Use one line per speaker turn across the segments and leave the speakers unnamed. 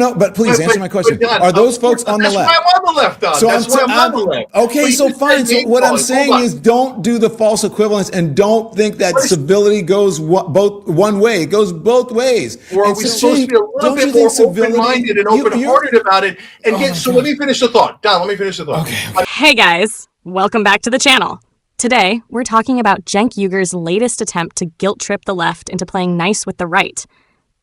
No, but please answer my question. Are those folks on the left?
That's why I'm on the left, Don. That's why I'm on the left.
Okay, so fine. So what I'm saying is don't do the false equivalence and don't think that civility goes both one way. It goes both ways.
Or are we supposed to be a little bit more open-minded and open-hearted about it? And so let me finish the thought. Don, let me finish the thought.
Okay. Hey guys, welcome back to the channel. Today, we're talking about Cenk Uygur's latest attempt to guilt-trip the left into playing nice with the right.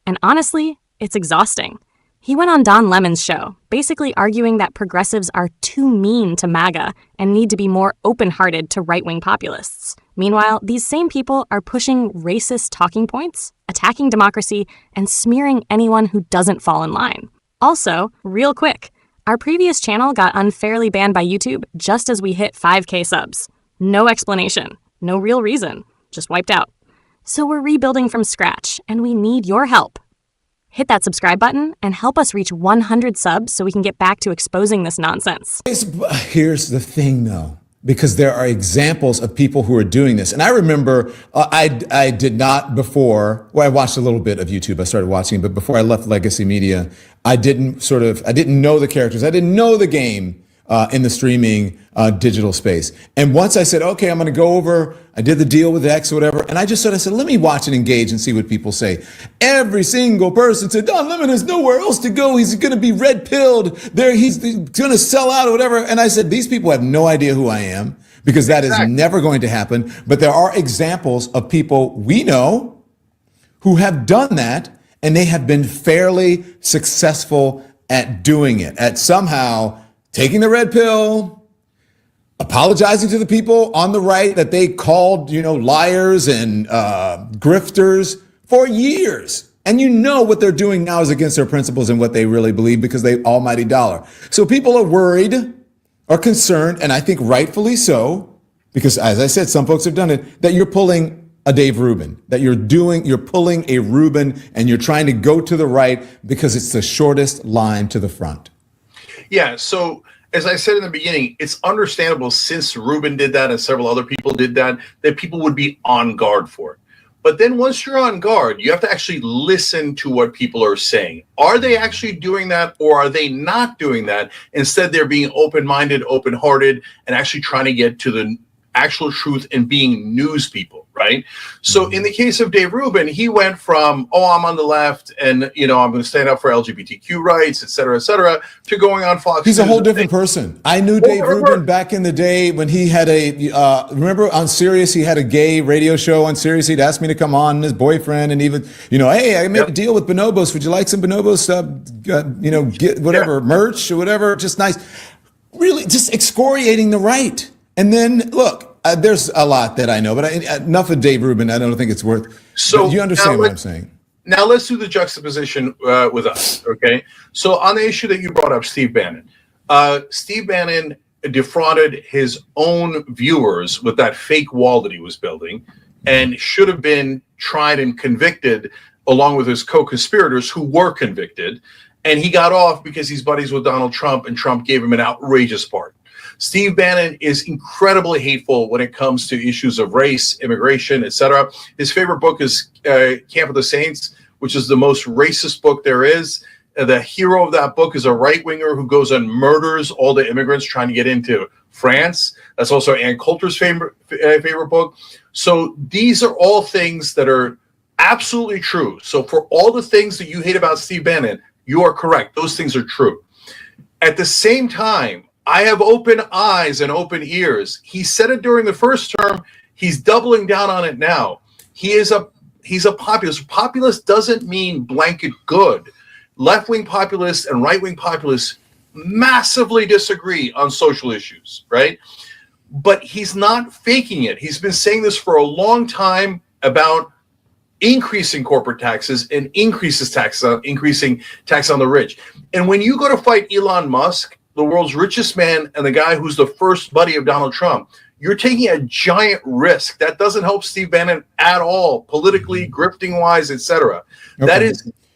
And honestly, it's exhausting. He went on Don Lemon's show, basically arguing that progressives are too mean to MAGA and need to be more open-hearted to right-wing populists. Meanwhile, these same people are pushing racist talking points, attacking democracy, and smearing anyone who doesn't fall in line. Also, real quick, our previous channel got unfairly banned by YouTube just as we hit 5K subs. No explanation, no real reason, just wiped out. So we're rebuilding from scratch, and we need your help. Hit that subscribe button and help us reach 100 subs so we can get back to exposing this nonsense.
Here's the thing, though, because there are examples of people who are doing this. And I remember I did not before, well, I watched a little bit of YouTube. I started watching, but before I left Legacy Media, I didn't know the characters. I didn't know the game in the streaming digital space. And once I said, okay, I'm going to go over, I did the deal with X or whatever. And I said, let me watch and engage and see what people say. Every single person said, Don Lemon has nowhere else to go. He's going to be red pilled there. He's going to sell out or whatever. And I said, these people have no idea who I am because that is never going to happen. But there are examples of people we know who have done that and they have been fairly successful at doing it, at somehow taking the red pill, apologizing to the people on the right that they called, liars and grifters for years. And what they're doing now is against their principles and what they really believe because they almighty dollar. So people are worried or concerned, and I think rightfully so, because as I said, some folks have done it, that you're pulling a Dave Rubin, that you're pulling a Rubin and you're trying to go to the right because it's the shortest line to the front.
Yeah, so as I said in the beginning, it's understandable since Rubin did that and several other people did that people would be on guard for it. But then once you're on guard, you have to actually listen to what people are saying. Are they actually doing that or are they not doing that? Instead, they're being open-minded, open-hearted, and actually trying to get to the actual truth and being news people, right? So in the case of Dave Rubin, he went from, I'm on the left and, I'm going to stand up for LGBTQ rights, et cetera, to going on Fox.
He's a whole different person. I knew Dave Rubin back in the day when he had remember on Sirius, he had a gay radio show on Sirius. He'd asked me to come on, his boyfriend, and even, hey, I made a deal with Bonobos. Would you like some Bonobos stuff? Get whatever, merch or whatever, just nice. Really just excoriating the right. And then, look, there's a lot that I know, but enough of Dave Rubin. I don't think it's worth. So you understand what I'm saying?
Now let's do the juxtaposition with us, okay? So on the issue that you brought up, Steve Bannon. Steve Bannon defrauded his own viewers with that fake wall that he was building and should have been tried and convicted along with his co-conspirators who were convicted. And he got off because he's buddies with Donald Trump and Trump gave him an outrageous pardon. Steve Bannon is incredibly hateful when it comes to issues of race, immigration, etc. His favorite book is Camp of the Saints, which is the most racist book there is. The hero of that book is a right-winger who goes and murders all the immigrants trying to get into France. That's also Ann Coulter's favorite book. So these are all things that are absolutely true. So for all the things that you hate about Steve Bannon, you are correct. Those things are true. At the same time, I have open eyes and open ears. He said it during the first term. He's doubling down on it now. He's a populist. Populist doesn't mean blanket good. Left-wing populists and right-wing populists massively disagree on social issues, right? But he's not faking it. He's been saying this for a long time about increasing corporate taxes and increasing tax on the rich. And when you go to fight Elon Musk, the world's richest man and the guy who's the first buddy of Donald Trump, you're taking a giant risk. That doesn't help Steve Bannon at all, politically, grifting-wise, etc. Okay.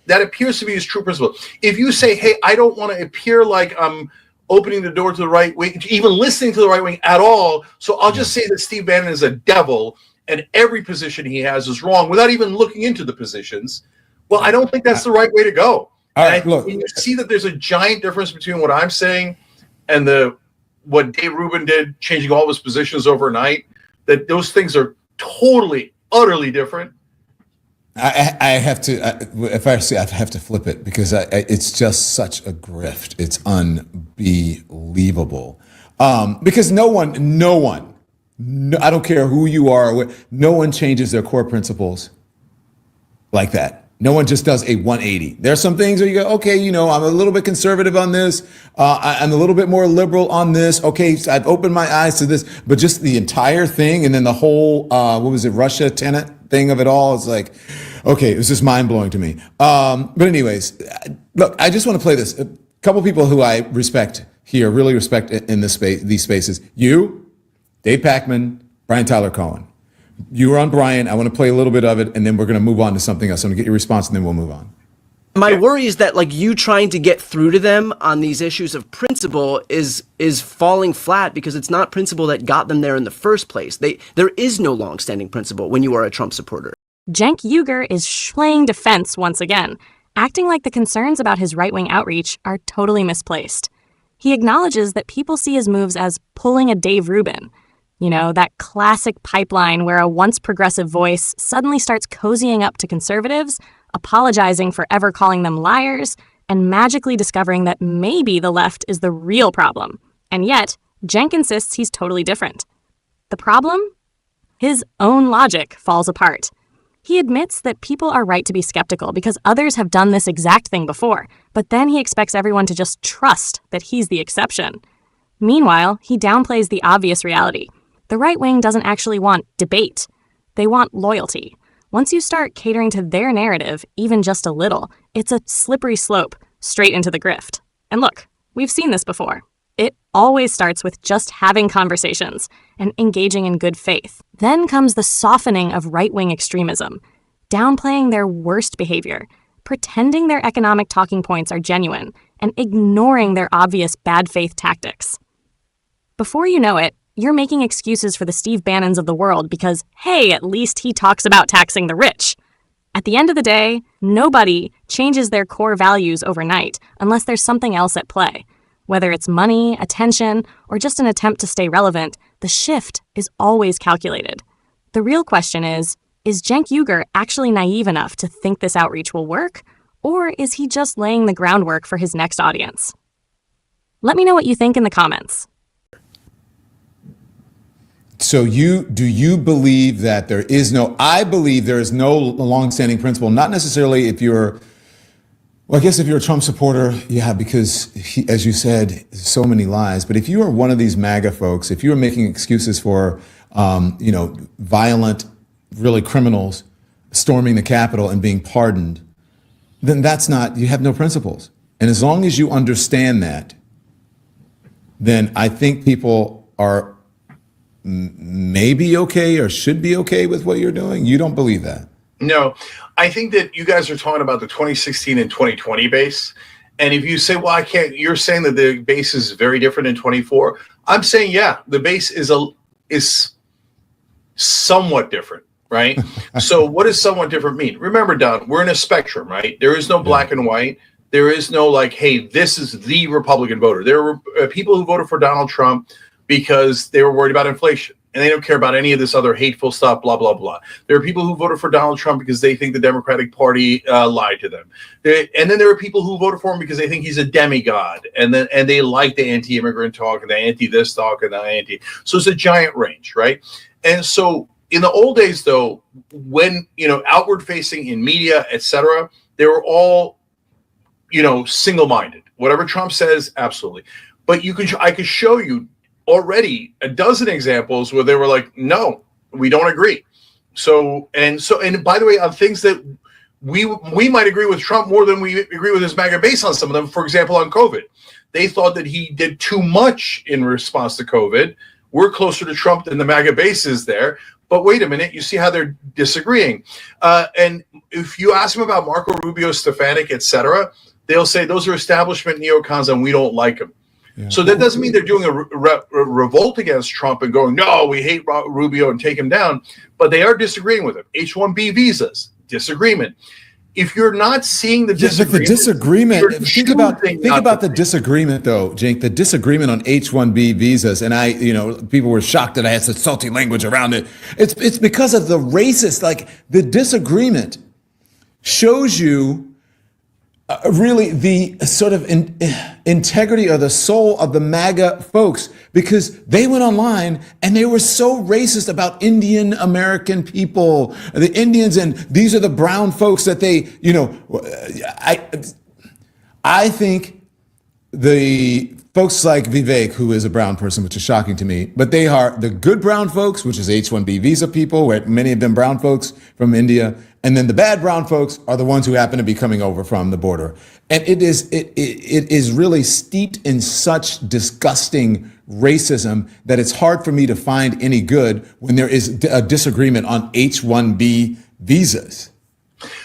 That appears to be his true principle. If you say, hey, I don't want to appear like I'm opening the door to the right wing, even listening to the right wing at all, so I'll just say that Steve Bannon is a devil and every position he has is wrong without even looking into the positions, well, I don't think that's the right way to go.
All
And
right, look.
you see that there's a giant difference between what I'm saying and what Dave Rubin did, changing all of his positions overnight. That those things are totally, utterly different.
I have to, if I see, I have to flip it because it's just such a grift. It's unbelievable. Because no one, I don't care who you are, no one changes their core principles like that. No one just does a 180. There are some things where you go, okay, I'm a little bit conservative on this. I'm a little bit more liberal on this. Okay, so I've opened my eyes to this, but just the entire thing and then the whole, Russia tenet thing of it all is like, okay, it was just mind blowing to me. But anyways, look, I just want to play this. A couple people who I respect here, really respect in this space, these spaces. You, Dave Pacman, Brian Tyler Cohen. You were on Brian. I want to play a little bit of it, and then we're going to move on to something else. I'm going to get your response, and then we'll move on.
My worry is that you trying to get through to them on these issues of principle is falling flat because it's not principle that got them there in the first place. There is no long-standing principle when you are a Trump supporter.
Cenk Uygur is playing defense once again, acting like the concerns about his right-wing outreach are totally misplaced. He acknowledges that people see his moves as pulling a Dave Rubin. That classic pipeline where a once progressive voice suddenly starts cozying up to conservatives, apologizing for ever calling them liars, and magically discovering that maybe the left is the real problem. And yet, Cenk insists he's totally different. The problem? His own logic falls apart. He admits that people are right to be skeptical because others have done this exact thing before, but then he expects everyone to just trust that he's the exception. Meanwhile, he downplays the obvious reality. The right wing doesn't actually want debate. They want loyalty. Once you start catering to their narrative, even just a little, it's a slippery slope straight into the grift. And look, we've seen this before. It always starts with just having conversations and engaging in good faith. Then comes the softening of right-wing extremism, downplaying their worst behavior, pretending their economic talking points are genuine, and ignoring their obvious bad faith tactics. Before you know it, you're making excuses for the Steve Bannons of the world because, hey, at least he talks about taxing the rich. At the end of the day, nobody changes their core values overnight unless there's something else at play. Whether it's money, attention, or just an attempt to stay relevant, the shift is always calculated. The real question is Cenk Uygur actually naive enough to think this outreach will work, or is he just laying the groundwork for his next audience? Let me know what you think in the comments.
So do you believe that I believe there is no long-standing principle, not necessarily if you're a Trump supporter, yeah, because as you said, so many lies. But if you are one of these MAGA folks, if you are making excuses for, violent, really criminals storming the Capitol and being pardoned, then you have no principles. And as long as you understand that, then I think people are maybe okay or should be okay with what you're doing. You don't believe that?
No, I think that you guys are talking about the 2016 and 2020 base. And if you say, well, I can't, you're saying that the base is very different in 24. I'm saying, yeah, the base is somewhat different, right? So what does somewhat different mean? Remember, Don, we're in a spectrum, right? There is no black and white. There is no hey, this is the Republican voter. There were people who voted for Donald Trump because they were worried about inflation. And they don't care about any of this other hateful stuff, blah, blah, blah. There are people who voted for Donald Trump because they think the Democratic Party lied to them. And then there are people who voted for him because they think he's a demigod. And they like the anti-immigrant talk and the anti-this talk and the anti. So it's a giant range, right? And so in the old days, though, when, outward facing in media, et cetera, they were all, single-minded. Whatever Trump says, absolutely. But I could show you already a dozen examples where they were like, no, we don't agree. So by the way, on things that we might agree with Trump more than we agree with his MAGA base on some of them. For example, on COVID, they thought that he did too much in response to COVID. We're closer to Trump than the MAGA base is there. But wait a minute, you see how they're disagreeing. And if you ask them about Marco Rubio, Stefanik, et cetera, they'll say those are establishment neocons and we don't like them. Yeah. So that doesn't mean they're doing a revolt against Trump and going, no, we hate Rubio and take him down. But they are disagreeing with him. H-1B visas, disagreement. if you're not seeing the
Yes, but the
disagreement,
disagreement. Think about the disagreement, though, Cenk. The disagreement on H-1B visas, and people were shocked that I had such salty language around it. It's because of the racist. Like the disagreement shows you really the sort of integrity or the soul of the MAGA folks, because they went online and they were so racist about Indian American people, the Indians, and these are the brown folks that I think the folks like Vivek, who is a brown person, which is shocking to me, but they are the good brown folks, which is H-1B visa people, where many of them brown folks from India. And then the bad brown folks are the ones who happen to be coming over from the border. And it is really steeped in such disgusting racism that it's hard for me to find any good when there is a disagreement on H-1B visas.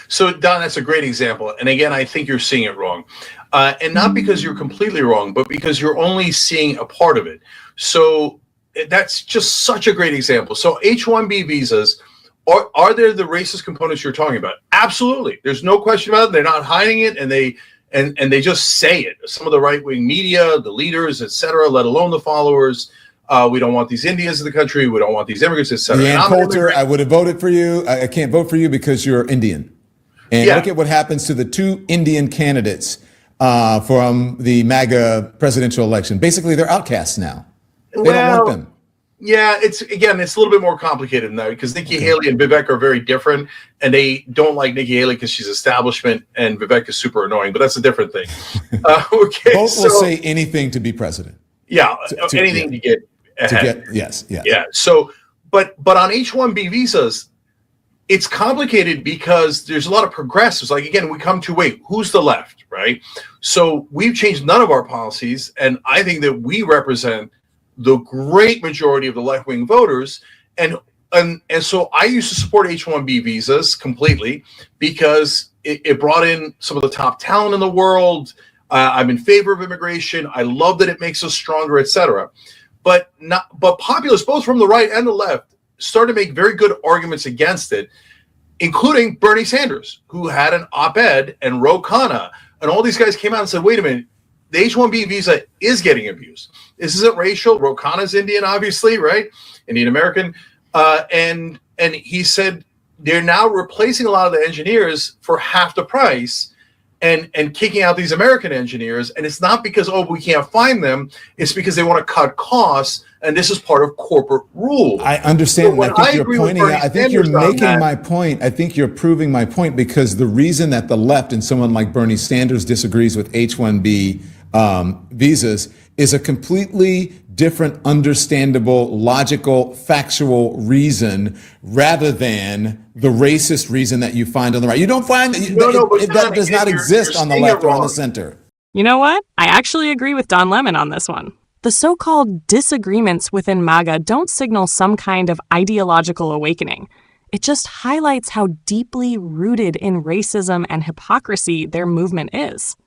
So, Don, that's a great example. And again, I think you're seeing it wrong. And not because you're completely wrong, but because you're only seeing a part of it. So that's just such a great example. So H-1B visas, are there the racist components you're talking about? Absolutely. There's no question about it. They're not hiding it, and they just say it. Some of the right-wing media, the leaders, et cetera, let alone the followers, we don't want these Indians in the country. We don't want these immigrants, et cetera.
Leanne Coulter, I would have voted for you. I can't vote for you because you're Indian. And look at what happens to the two Indian candidates from the MAGA presidential election. Basically, they're outcasts now. They don't want them.
Yeah, it's a little bit more complicated than that, because Nikki Haley and Vivek are very different, and they don't like Nikki Haley because she's establishment, and Vivek is super annoying. But that's a different thing.
Both will say anything to be president.
Yeah, anything to get ahead.
Yeah.
So, but on H-1B visas, it's complicated because there's a lot of progressives. Like, again, we come to, wait, who's the left, right? So we've changed none of our policies, and I think that we represent the great majority of the left-wing voters. And so I used to support H-1B visas completely because it brought in some of the top talent in the world. I'm in favor of immigration. I love that it makes us stronger, et cetera. But populists, both from the right and the left, started to make very good arguments against it, including Bernie Sanders, who had an op-ed, and Ro Khanna, and all these guys came out and said, wait a minute, the H-1B visa is getting abused. This isn't racial. Ro Khanna's Indian, obviously, right? Indian American. And he said they're now replacing a lot of the engineers for half the price and kicking out these American engineers. And it's not because, we can't find them. It's because they want to cut costs. And this is part of corporate rule.
I understand.
So
I think you're pointing out, I think you're making my point. I think you're proving my point, because the reason that the left and someone like Bernie Sanders disagrees with H-1B visas is a completely different, understandable, logical, factual reason, rather than the racist reason that you find on the right. You don't find that does not exist on the left or on the center.
You know what? I actually agree with Don Lemon on this one. The so-called disagreements within MAGA don't signal some kind of ideological awakening. It just highlights how deeply rooted in racism and hypocrisy their movement is.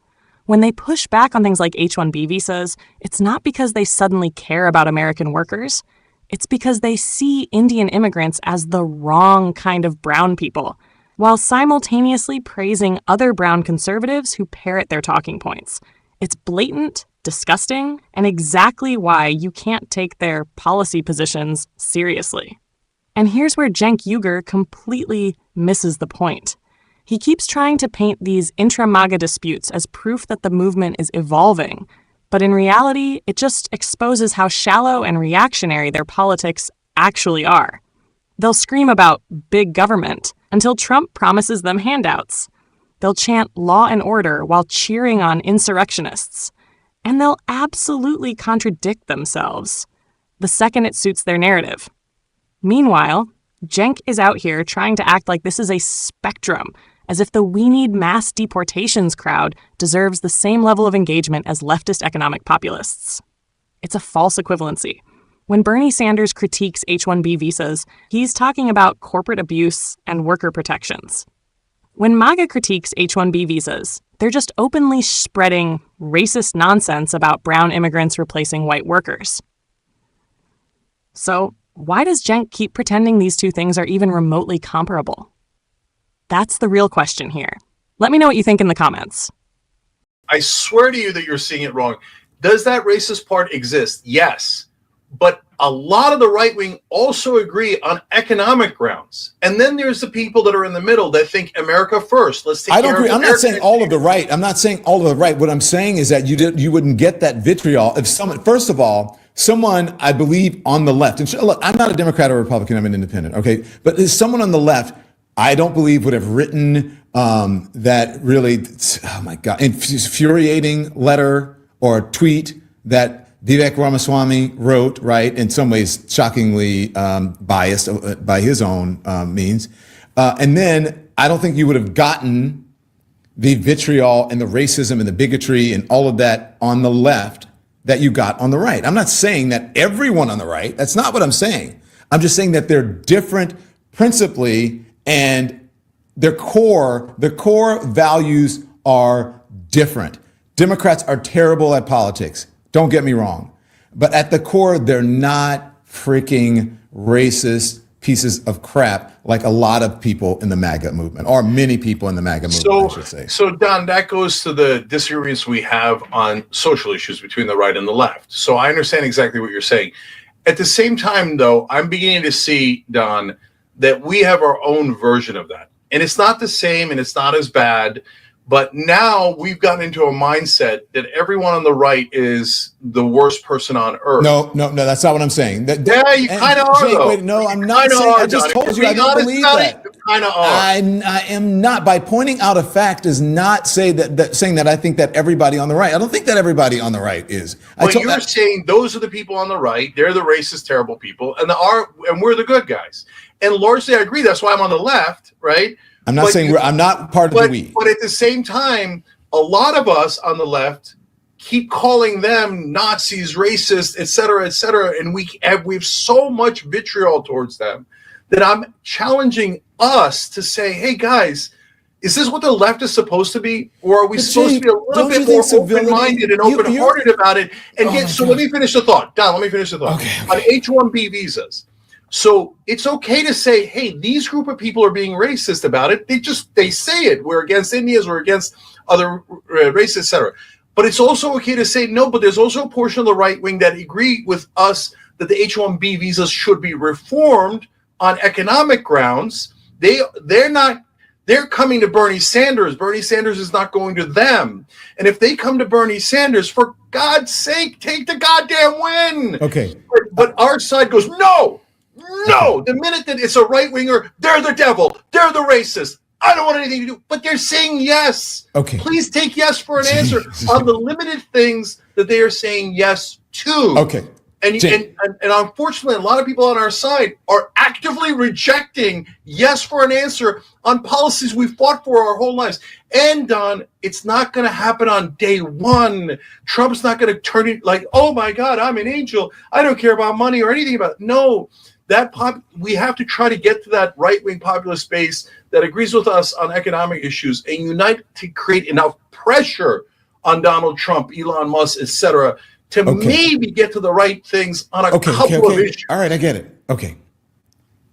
When they push back on things like H-1B visas, it's not because they suddenly care about American workers. It's because they see Indian immigrants as the wrong kind of brown people, while simultaneously praising other brown conservatives who parrot their talking points. It's blatant, disgusting, and exactly why you can't take their policy positions seriously. And here's where Cenk Uygur completely misses the point. He keeps trying to paint these intra-MAGA disputes as proof that the movement is evolving, but in reality, it just exposes how shallow and reactionary their politics actually are. They'll scream about big government until Trump promises them handouts. They'll chant law and order while cheering on insurrectionists. And they'll absolutely contradict themselves the second it suits their narrative. Meanwhile, Cenk is out here trying to act like this is a spectrum, as if the "we need mass deportations" crowd deserves the same level of engagement as leftist economic populists. It's a false equivalency. When Bernie Sanders critiques H-1B visas, he's talking about corporate abuse and worker protections. When MAGA critiques H-1B visas, they're just openly spreading racist nonsense about brown immigrants replacing white workers. So, why does Cenk keep pretending these two things are even remotely comparable? That's the real question here. Let me know what you think in the comments.
I swear to you that you're seeing it wrong. Does that racist part exist? Yes. But a lot of the right wing also agree on economic grounds. And then there's the people that are in the middle that think America first. Let's take
I don't
care
agree.
of
I'm not saying all of the right. I'm not saying all of the right. What I'm saying is that you wouldn't get that vitriol if someone, first of all, someone I believe on the left, and look, I'm not a Democrat or Republican, I'm an independent, okay? But there's someone on the left I don't believe would have written that really, oh my God, infuriating letter or tweet that Vivek Ramaswamy wrote, right? In some ways, shockingly biased by his own means. And then I don't think you would have gotten the vitriol and the racism and the bigotry and all of that on the left that you got on the right. I'm not saying that everyone on the right, that's not what I'm saying. I'm just saying that they're different principally, and the core values are different. Democrats are terrible at politics. Don't get me wrong. But at the core, they're not freaking racist pieces of crap like a lot of people in the MAGA movement, or many people in the MAGA movement, I should say.
So, Don, that goes to the disagreements we have on social issues between the right and the left. So I understand exactly what you're saying. At the same time, though, I'm beginning to see, Don, that we have our own version of that. And it's not the same and it's not as bad. But now we've gotten into a mindset that everyone on the right is the worst person on earth.
No, that's not what I'm saying.
Yeah, you kind of are, though.
Wait, no, I'm not saying. I just told you I don't believe that.
Kind of are.
I am not. By pointing out a fact does not say that saying that I think that everybody on the right. I don't think that everybody on the right is.
But you're saying those are the people on the right. They're the racist, terrible people, and we're the good guys. And largely, I agree. That's why I'm on the left, right?
I'm not saying I'm not part of the we.
But at the same time, a lot of us on the left keep calling them Nazis, racist, et cetera, and we have so much vitriol towards them that I'm challenging us to say, hey guys, is this what the left is supposed to be? Or are we supposed to be a little bit more open-minded and open-hearted about it? And so let me finish the thought. Don, let me finish the thought. Okay. On H-1B visas. So it's okay to say, hey, these group of people are being racist about it. They say it. We're against Indians, we're against other races, etc. But it's also okay to say no, but there's also a portion of the right wing that agree with us that the H-1B visas should be reformed on economic grounds. They're coming to Bernie Sanders. Bernie Sanders is not going to them. And if they come to Bernie Sanders, for God's sake, take the goddamn win.
Okay.
But our side goes, no. The minute that it's a right-winger, they're the devil. They're the racist. I don't want anything to do. But they're saying yes.
Okay.
Please take yes for an answer on the limited things that they are saying yes to.
Okay.
And unfortunately, a lot of people on our side are actively rejecting yes for an answer on policies we fought for our whole lives. And Don, it's not going to happen on day one. Trump's not going to turn it like, oh my God, I'm an angel. I don't care about money or anything about it. No. We have to try to get to that right-wing populist base that agrees with us on economic issues and unite to create enough pressure on Donald Trump, Elon Musk, etc., to maybe get to the right things on a couple of issues.
All right, I get it. Okay.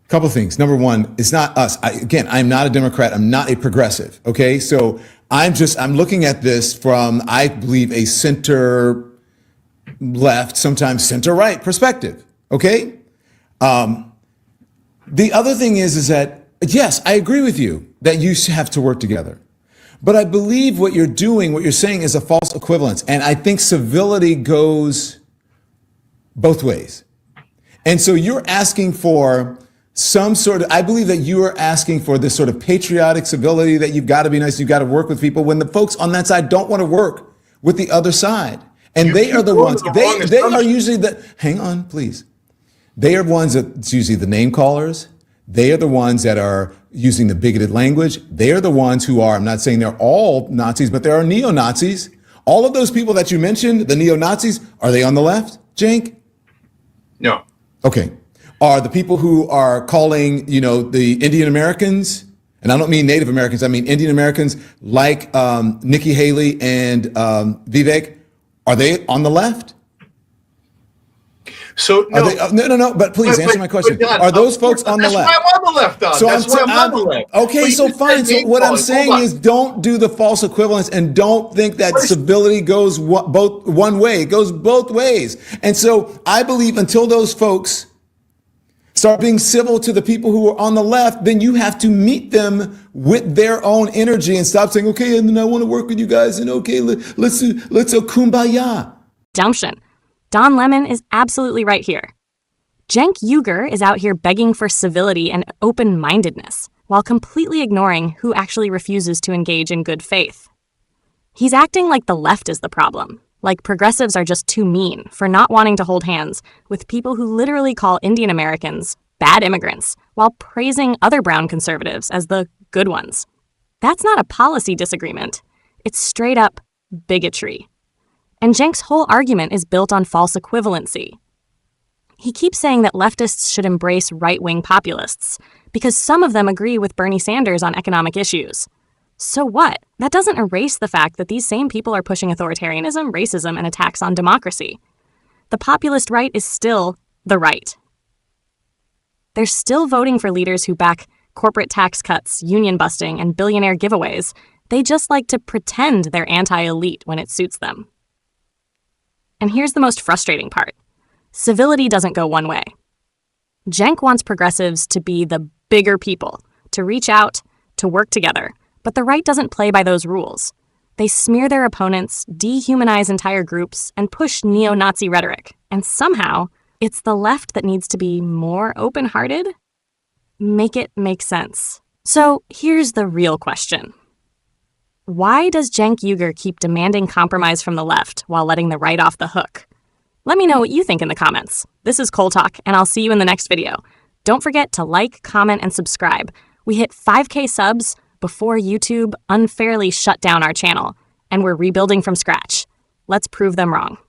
Couple things. Number one, it's not us. I'm not a Democrat. I'm not a progressive. Okay. So I'm looking at this from, I believe, a center left, sometimes center right perspective. Okay. The other thing is that, yes, I agree with you that you have to work together. But I believe what you're saying is a false equivalence. And I think civility goes both ways. And so you're asking for I believe that you are asking for this sort of patriotic civility that you've got to be nice, you've got to work with people, when the folks on that side don't want to work with the other side. And they are the ones, they are usually hang on, please. They are ones that's usually the name callers. They are the ones that are using the bigoted language. They are the ones who are, I'm not saying they're all Nazis, but there are neo-Nazis. All of those people that you mentioned, the neo-Nazis, are they on the left, Cenk?
No.
Okay. Are the people who are calling, the Indian Americans, and I don't mean Native Americans, I mean Indian Americans like Nikki Haley and Vivek, are they on the left?
So
Are
no,
they, no. But please answer my question.
Don,
Are those folks on the
that's
left?
why I'm on the left, Don.
So
That's why I'm on the left.
okay,
But
so
you
fine.
said
So
name
what I'm
calling.
saying
Hold on.
is, don't do the false equivalence, and don't think that civility goes both one way. It goes both ways. And so I believe until those folks start being civil to the people who are on the left, then you have to meet them with their own energy and stop saying, okay, and then I want to work with you guys, and okay, let's kumbaya.
Dumption. Don Lemon is absolutely right here. Cenk Uygur is out here begging for civility and open-mindedness, while completely ignoring who actually refuses to engage in good faith. He's acting like the left is the problem, like progressives are just too mean for not wanting to hold hands with people who literally call Indian Americans bad immigrants, while praising other brown conservatives as the good ones. That's not a policy disagreement. It's straight up bigotry. And Cenk's whole argument is built on false equivalency. He keeps saying that leftists should embrace right-wing populists because some of them agree with Bernie Sanders on economic issues. So what? That doesn't erase the fact that these same people are pushing authoritarianism, racism, and attacks on democracy. The populist right is still the right. They're still voting for leaders who back corporate tax cuts, union busting, and billionaire giveaways. They just like to pretend they're anti-elite when it suits them. And here's the most frustrating part. Civility doesn't go one way. Cenk wants progressives to be the bigger people, to reach out, to work together. But the right doesn't play by those rules. They smear their opponents, dehumanize entire groups, and push neo-Nazi rhetoric. And somehow, it's the left that needs to be more open-hearted? Make it make sense. So here's the real question. Why does Cenk Uygur keep demanding compromise from the left while letting the right off the hook? Let me know what you think in the comments. This is Cole Talk, and I'll see you in the next video. Don't forget to like, comment, and subscribe. We hit 5K subs before YouTube unfairly shut down our channel, and we're rebuilding from scratch. Let's prove them wrong.